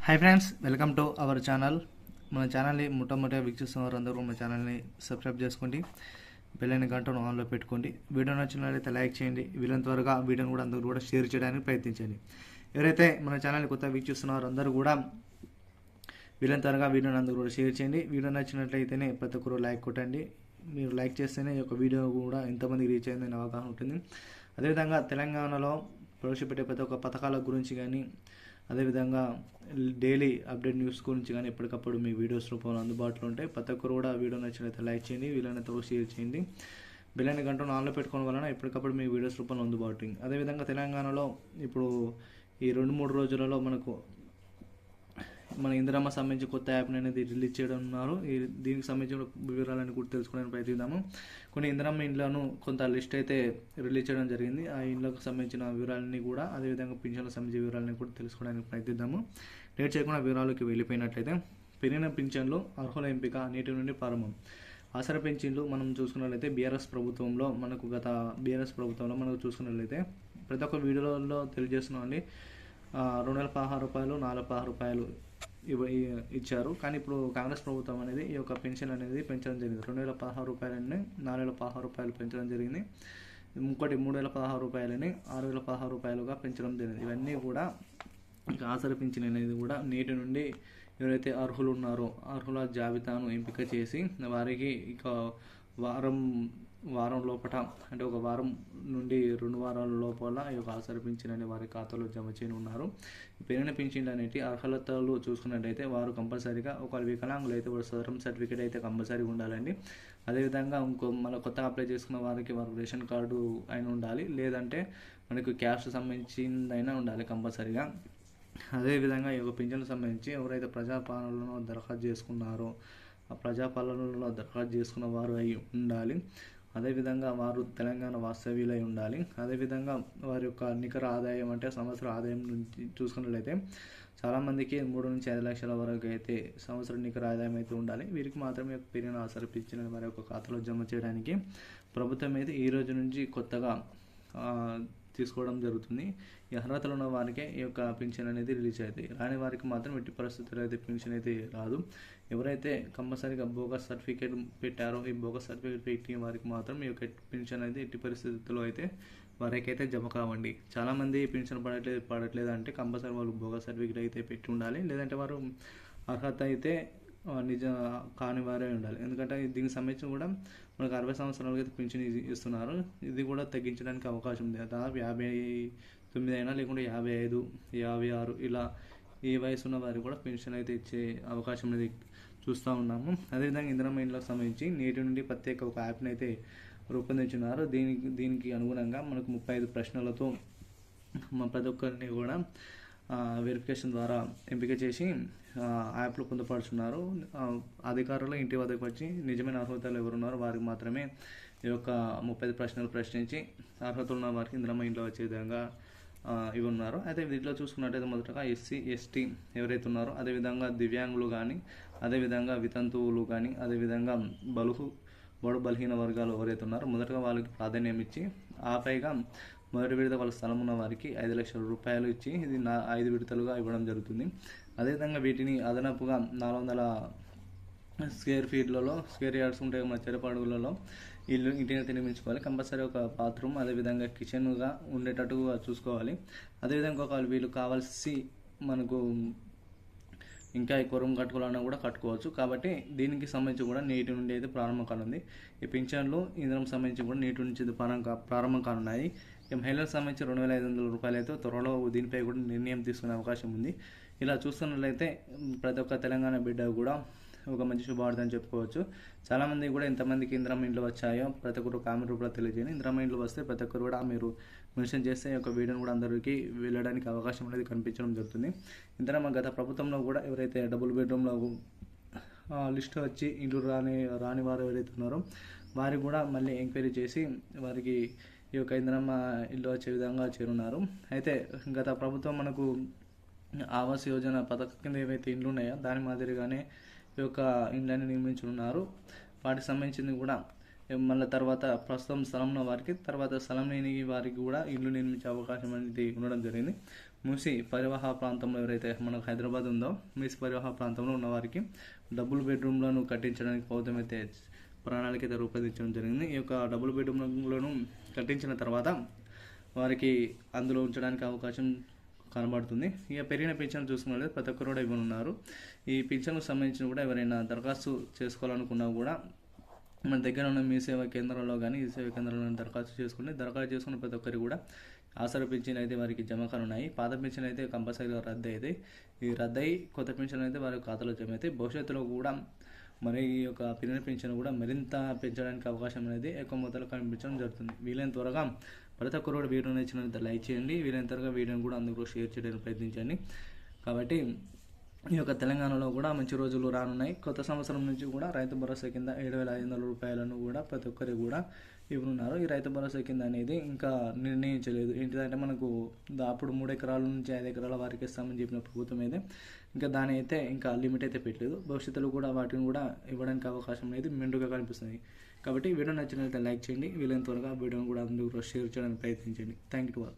Hi friends, welcome to our channel. మన ఛానల్ని మొట్టమొదటిగా వీక్షిస్తున్న వారందరూ మన ఛానల్ని సబ్స్క్రైబ్ చేసుకోండి, బెల్ గంటను ఆన్లో పెట్టుకోండి. వీడియో నచ్చినట్లయితే లైక్ చేయండి. వీళ్ళని త్వరగా వీడియోని కూడా అందరూ కూడా షేర్ చేయడానికి ప్రయత్నించండి. ఎవరైతే మన ఛానల్ని కొత్త వీక్షిస్తున్నారో అందరూ కూడా వీళ్ళని త్వరగా వీడియోని అందరూ కూడా షేర్ చేయండి. వీడియో నచ్చినట్లయితేనే ప్రతి ఒక్కరు లైక్ కొట్టండి. మీరు లైక్ చేస్తేనే ఈ యొక్క వీడియో కూడా ఎంతమందికి రీచ్ అయిందని అవగాహన ఉంటుంది. అదేవిధంగా తెలంగాణలో ప్రవేశపెట్టే ప్రతి ఒక్క పథకాల గురించి కానీ, అదేవిధంగా డైలీ అప్డేట్ న్యూస్ గురించి కానీ ఎప్పటికప్పుడు మీ వీడియోస్ రూపంలో అందుబాటులో ఉంటాయి. ప్రతి ఒక్కరు కూడా వీడియో నచ్చినట్లయితే లైక్ చేయండి, వీలైనంత షేర్ చేయండి. బెల్ గంటను ఆన్లో పెట్టుకోవడం వలన ఎప్పటికప్పుడు మీ వీడియోస్ రూపంలో అందుబాటు. అదేవిధంగా తెలంగాణలో ఇప్పుడు ఈ 2-3 రోజులలో మన ఇందిరమ్మ సంబంధించి కొత్త యాప్ని అనేది రిలీజ్ చేయడం ఉన్నారు. దీనికి సంబంధించిన వివరాలను కూడా తెలుసుకోవడానికి ప్రయత్నిద్దాము. కొన్ని ఇందిరమ్మ ఇండ్లను కొంత లిస్ట్ అయితే రిలీజ్ చేయడం జరిగింది. ఆ ఇండ్లకు సంబంధించిన వివరాలని కూడా, అదేవిధంగా పింఛన్లకు సంబంధించిన వివరాలని కూడా తెలుసుకోవడానికి ప్రయత్నిద్దాము. లేట్ చేయకుండా వివరాలకి వెళ్ళిపోయినట్లయితే, పెరిగిన పింఛన్లు అర్హుల ఎంపిక నేటి నుండి ప్రారంభం. ఆసరా పింఛన్లు మనం చూసుకున్నట్లయితే బీఆర్ఎస్ ప్రభుత్వంలో మనకు చూసుకున్నట్లయితే ప్రతి ఒక్క వీడియోలో తెలియజేస్తున్నామండి. 216 రూపాయలు, 416 రూపాయలు ఇచ్చారు. కానీ ఇప్పుడు కాంగ్రెస్ ప్రభుత్వం అనేది ఈ యొక్క పెన్షన్ అనేది పెంచడం జరిగింది. 2016 రూపాయలని 4016 రూపాయలు పెంచడం జరిగింది. ఇంకోటి 3016 రూపాయలని 6016 రూపాయలుగా పెంచడం జరిగింది. ఇవన్నీ కూడా ఆసరా పింఛన్ అనేది కూడా నేటి నుండి ఎవరైతే అర్హులు ఉన్నారో అర్హుల జాబితాను ఎంపిక చేసి వారికి ఇక వారం లోపల, అంటే ఒక వారం నుండి 2 వారాల లోపల ఈ యొక్క ఆసరా పింఛన్ అనే వారి ఖాతాలో జమ చేయనున్నారు. పెరిగిన పింఛన్లు అనేవి అర్హతలు చూసుకున్నట్టయితే వారు కంపల్సరీగా ఒక వికలాంగులు అయితే సదరం సర్టిఫికేట్ అయితే కంపల్సరీగా ఉండాలండి. అదేవిధంగా మళ్ళీ కొత్తగా అప్లై చేసుకున్న వారికి రేషన్ కార్డు అయినా ఉండాలి, లేదంటే మనకు క్యాస్ట్ సంబంధించిందైనా ఉండాలి కంపల్సరీగా. అదేవిధంగా ఈ యొక్క పింఛన్లకు సంబంధించి ఎవరైతే ప్రజాపాలనలో దరఖాస్తు చేసుకున్నారో ఆ ప్రజాపాలనలో దరఖాస్తు చేసుకున్న వారు అయి ఉండాలి. అదేవిధంగా వారు తెలంగాణ వాస్తవ్యులై ఉండాలి. అదేవిధంగా వారి యొక్క నికర ఆదాయం, అంటే సంవత్సర ఆదాయం నుంచి చూసుకున్నట్లయితే చాలామందికి 3 నుంచి 5 లక్షల వరకు అయితే సంవత్సరం నికర ఆదాయం అయితే ఉండాలి. వీరికి మాత్రమే పెరిగిన ఆసరా పింఛన్ వారి యొక్క ఖాతాలో జమ చేయడానికి ప్రభుత్వం అయితే ఈ రోజు నుంచి కొత్తగా తీసుకోవడం జరుగుతుంది. ఈ అర్హతలు ఉన్న వారికే ఈ యొక్క పింఛన్ అనేది రిలీజ్ అవుతాయి. రాని వారికి మాత్రం ఎట్టి పరిస్థితుల్లో అయితే పింఛన్ అయితే రాదు. ఎవరైతే కంపల్సరీగా బోగస్ సర్టిఫికేట్ పెట్టారో ఈ బోగస్ సర్టిఫికేట్ పెట్టిన వారికి మాత్రం ఈ యొక్క పింఛన్ అయితే ఎట్టి పరిస్థితుల్లో అయితే వారికైతే జమ కావండి. చాలామంది పింఛన్ పడట్లేదు అంటే కంపల్సరీ వాళ్ళు బోగస్ సర్టిఫికేట్ అయితే పెట్టి ఉండాలి, లేదంటే వారు అర్హత అయితే కాని వారే ఉండాలి. ఎందుకంటే దీనికి సంబంధించి కూడా మనకు 60 సంవత్సరాలకి అయితే పింఛన్ ఇస్తున్నారు. ఇది కూడా తగ్గించడానికి అవకాశం ఉంది. దాదాపు 59 అయినా, లేకుంటే 55, 56 ఇలా ఈ వయసు ఉన్న వారికి కూడా పెన్షన్ అయితే ఇచ్చే అవకాశం అనేది చూస్తూ ఉన్నాము. అదేవిధంగా ఇందిరమ్మ ఇండ్లకు సంబంధించి నేటి నుండి ప్రత్యేక ఒక యాప్ని అయితే రూపొందించున్నారు. దీనికి అనుగుణంగా మనకు 35 ప్రశ్నలతో ప్రతి ఒక్కరిని కూడా వెరిఫికేషన్ ద్వారా ఎంపిక చేసి యాప్లో పొందుపరుచున్నారు. అధికారులు ఇంటి వద్దకు వచ్చి నిజమైన అర్హతలు ఎవరున్నారో వారికి మాత్రమే ఈ యొక్క 35 ప్రశ్నలు ప్రశ్నించి అర్హతలు ఉన్న వారికి ఇందిరమ్మ ఇంట్లో వచ్చే విధంగా ఇవి ఉన్నారు. అయితే వీటిలో చూసుకున్నట్టయితే మొదటగా ఎస్సీ, ఎస్టీ ఎవరైతే ఉన్నారో, అదేవిధంగా దివ్యాంగులు కానీ, అదేవిధంగా వితంతువులు కానీ, అదేవిధంగా బడు బలహీన వర్గాలు ఎవరైతే ఉన్నారో మొదటగా వాళ్ళకి ప్రాధాన్యం ఇచ్చి, ఆపైగా మొదటి విడత వాళ్ళ స్థలం ఉన్న వారికి 5 లక్షల రూపాయలు ఇచ్చి ఇది 5 విడతలుగా ఇవ్వడం జరుగుతుంది. అదేవిధంగా వీటిని అదనపుగా 400 స్క్వేర్ యార్డ్స్ ఉంటాయి మన చెరపాడుగులలో ఇంటిని నిర్మించుకోవాలి. కంపల్సరీ ఒక బాత్రూమ్, అదేవిధంగా కిచెన్గా ఉండేటట్టుగా చూసుకోవాలి. అదేవిధంగా ఒక వీళ్ళు కావాల్సి మనకు ఇంకా ఎక్కువ రూమ్ కట్టుకోవాలన్నా కూడా కట్టుకోవచ్చు. కాబట్టి దీనికి సంబంధించి కూడా నేటి నుండి అయితే ప్రారంభం కానుంది. ఈ పింఛన్లు ఇంధనం సంబంధించి కూడా నేటి నుంచి ప్రారంభం కానున్నాయి. మహిళలకు సంబంధించి 2500 రూపాయలు అయితే త్వరలో దీనిపై కూడా నిర్ణయం తీసుకునే అవకాశం ఉంది. ఇలా చూస్తున్నట్లయితే ప్రతి ఒక్క తెలంగాణ బిడ్డ కూడా ఒక మంచి శుభవార్త అని చెప్పుకోవచ్చు. చాలామంది కూడా ఎంతమందికి ఇందిరమ్మ ఇండ్లు వచ్చాయో ప్రతి ఒక్కరు కామెంట్ రూపంలో తెలియజేయండి. ఇందిరమ్మ ఇండ్లు వస్తే ప్రతి ఒక్కరు కూడా మీరు మెన్షన్ చేస్తే ఒక వీడియోని కూడా అందరికీ వెళ్ళడానికి అవకాశం అనేది కనిపించడం జరుగుతుంది. ఇందిరమ్మ గత ప్రభుత్వంలో కూడా ఎవరైతే డబుల్ బెడ్రూమ్లో లిస్ట్ వచ్చి ఇండ్లు రాని వారు ఎవరైతే ఉన్నారో వారికి కూడా మళ్ళీ ఎంక్వైరీ చేసి వారికి ఈ యొక్క ఇందిరమ్మ ఇల్లు వచ్చే విధంగా చేరున్నారు. అయితే గత ప్రభుత్వం మనకు ఆవాస్ యోజన పథకం కింద ఏవైతే ఇండ్లు ఉన్నాయో దాని మాదిరిగానే ఈ యొక్క ఇండ్లని నిర్మించున్నారు. వాటికి సంబంధించింది కూడా మళ్ళీ తర్వాత ప్రస్తుతం స్థలం ఉన్న వారికి, తర్వాత స్థలం లేని వారికి కూడా ఇల్లు నిర్మించే అవకాశం అనేది ఉండడం జరిగింది. మూసి పరివాహ ప్రాంతంలో ఎవరైతే మనకు హైదరాబాద్ ఉందో, మూసి పరివాహ ప్రాంతంలో ఉన్న వారికి డబుల్ బెడ్రూమ్లను కట్టించడానికి ప్రభుత్వం అయితే ప్రణాళిక అయితే రూపొందించడం జరిగింది. ఈ యొక్క డబుల్ బెడ్రూమ్లను కట్టించిన తర్వాత వారికి అందులో ఉంచడానికి అవకాశం కనబడుతుంది. ఇక పెరిగిన పింఛన్ చూసుకున్నట్లయితే ప్రతి ఒక్కరు కూడా ఇవ్వనున్నారు. ఈ పింఛన్కు సంబంధించిన కూడా ఎవరైనా దరఖాస్తు చేసుకోవాలనుకున్నా కూడా మన దగ్గర ఉన్న మీ సేవా కేంద్రంలో కానీ ఈ సేవా కేంద్రంలో దరఖాస్తు చేసుకున్న ప్రతి ఒక్కరికి కూడా ఆసరా పింఛన్ అయితే వారికి జమ కానున్నాయి. పాత పింఛన్ అయితే కంపల్సరీగా రద్దు అయితే ఈ రద్దయి కొత్త పింఛన్ అయితే వారి ఖాతాలో జమ అయితే భవిష్యత్తులో కూడా మరి ఈ యొక్క పెరిగిన పింఛన్ కూడా మరింత పెంచడానికి అవకాశం అనేది ఎక్కువ మొత్తంలో కనిపించడం జరుగుతుంది. వీలైన త్వరగా ప్రతి ఒక్కరు కూడా వీడియో నచ్చినంత లైక్ చేయండి. వీలైన త్వరగా వీడియోని కూడా అందరూ షేర్ చేయడానికి ప్రయత్నించండి. కాబట్టి ఈ యొక్క తెలంగాణలో కూడా మంచి రోజులు రానున్నాయి. కొత్త సంవత్సరం నుంచి కూడా రైతు భరోసా కింద 7,500 రూపాయలను కూడా ప్రతి ఒక్కరికి కూడా ఇవ్వనున్నారు. ఈ రైతు భరోసా కింద అనేది ఇంకా నిర్ణయించలేదు. ఏంటిదంటే మనకు అప్పుడు 3 ఎకరాల నుంచి 5 ఎకరాల వారికి ఇస్తామని చెప్పిన ప్రభుత్వం అయితే ఇంకా దాని అయితే ఇంకా లిమిట్ అయితే పెట్టలేదు. భవిష్యత్తులో కూడా వాటిని కూడా ఇవ్వడానికి అవకాశం అనేది మెండుగా కనిపిస్తుంది. కాబట్టి వీడియో నచ్చినట్లయితే లైక్ చేయండి. వీలైన త్వరగా వీడియోని కూడా అందరూ షేర్ చేయడానికి ప్రయత్నించండి. Thank you.